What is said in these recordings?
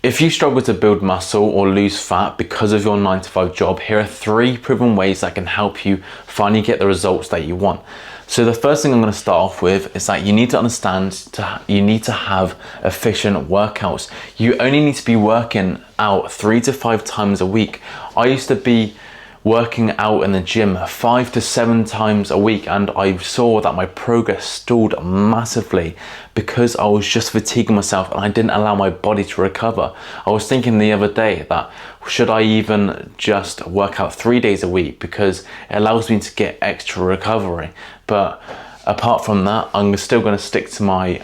If you struggle to build muscle or lose fat because of your 9-to-5 job, here are 3 proven ways that can help you finally get the results that you want. So the first thing I'm going to start off with is that you need to understand you need to have efficient workouts. You only need to be working out 3 to 5 times a week. I used to be working out in the gym 5 to 7 times a week, and I saw that my progress stalled massively because I was just fatiguing myself and I didn't allow my body to recover. I was thinking the other day that should I even just work out 3 days a week, because it allows me to get extra recovery. But apart from that, I'm still going to stick to my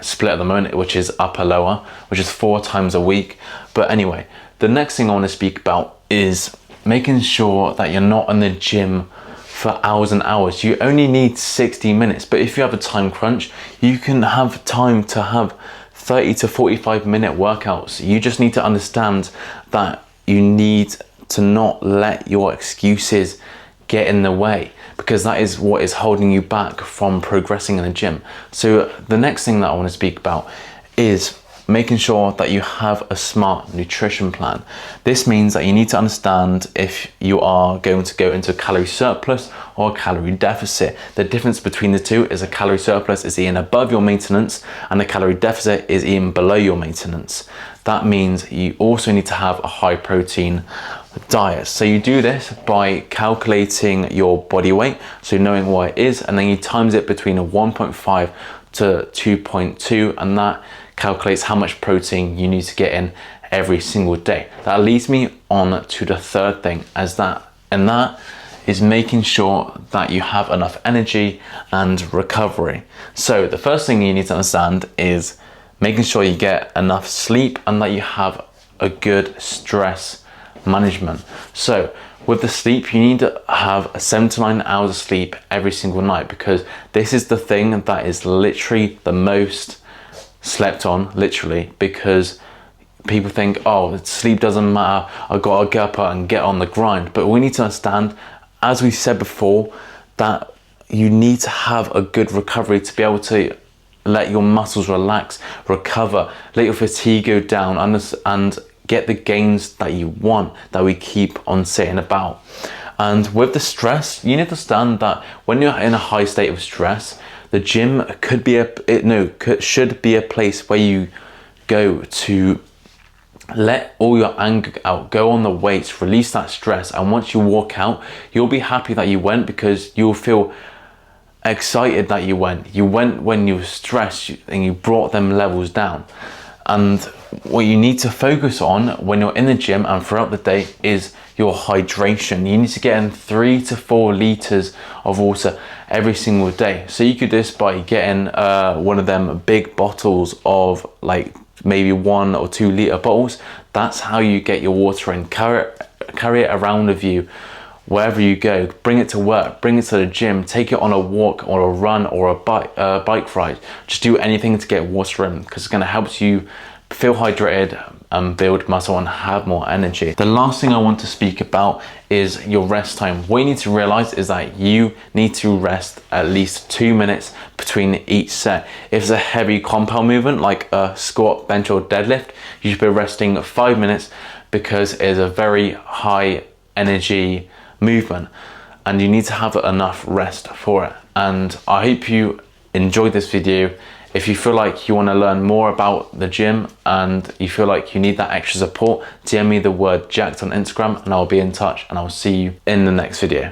split at the moment, which is upper lower, which is 4 times a week. But anyway, the next thing I want to speak about is making sure that you're not in the gym for hours and hours. You only need 60 minutes, but if you have a time crunch, you can have time to have 30 to 45 minute workouts. You just need to understand that you need to not let your excuses get in the way, because that is what is holding you back from progressing in the gym. So the next thing that I want to speak about is making sure that you have a smart nutrition plan. This means that you need to understand if you are going to go into a calorie surplus or a calorie deficit. The difference between the two is a calorie surplus is eating above your maintenance and a calorie deficit is eating below your maintenance. That means you also need to have a high protein diet. So you do this by calculating your body weight, so knowing what it is, and then you times it between a 1.5 to 2.2, and that calculates how much protein you need to get in every single day. That leads me on to the third thing, and that is making sure that you have enough energy and recovery. So the first thing you need to understand is making sure you get enough sleep and that you have a good stress management. So with the sleep, you need to have 7 to 9 hours of sleep every single night, because this is the thing that is literally the most slept on, literally, because people think, oh, sleep doesn't matter, I've got to get up and get on the grind. But we need to understand, as we said before, that you need to have a good recovery to be able to let your muscles relax, recover, let your fatigue go down, and get the gains that you want, that we keep on saying about. And with the stress, you need to understand that when you're in a high state of stress, the gym should be a place where you go to let all your anger out, go on the weights, release that stress, and once you walk out, you'll be happy that you went, because you'll feel excited that you went. You went when you were stressed and you brought them levels down. And what you need to focus on when you're in the gym and throughout the day is your hydration. You need to get in 3 to 4 liters of water every single day. So you could do this by getting one of them big bottles of like maybe 1 or 2 liter bottles. That's how you get your water in. Carry it around with you wherever you go. Bring it to work, bring it to the gym, take it on a walk or a run or a bike ride. Just do anything to get water in, because it's going to help you feel hydrated and build muscle and have more energy. The last thing I want to speak about is your rest time. What you need to realize is that you need to rest at least 2 minutes between each set. If it's a heavy compound movement like a squat, bench or deadlift, you should be resting 5 minutes, because it is a very high energy movement and you need to have enough rest for it. And I hope you enjoyed this video. If you feel like you want to learn more about the gym and you feel like you need that extra support, DM me the word jacked on Instagram and I'll be in touch, and I'll see you in the next video.